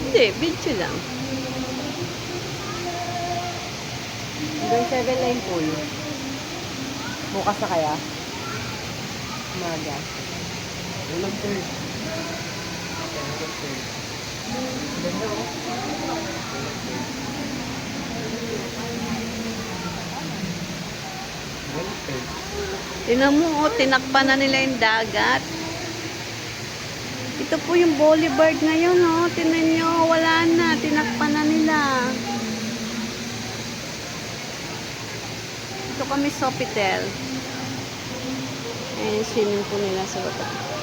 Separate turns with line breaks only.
Hindi, video lang.
Hanggang 7 na yung pool. Bukas na kaya? Umaga.
Walang third. Ganda oh. Walang third.
Tingnan mo, oh, tinakpan na nila yung dagat. Ito po yung boulevard ngayon, oh. Tingnan nyo, wala na. Tinakpan na nila. Ito kami Sofitel. Ayan, swimming pool nila sa baba.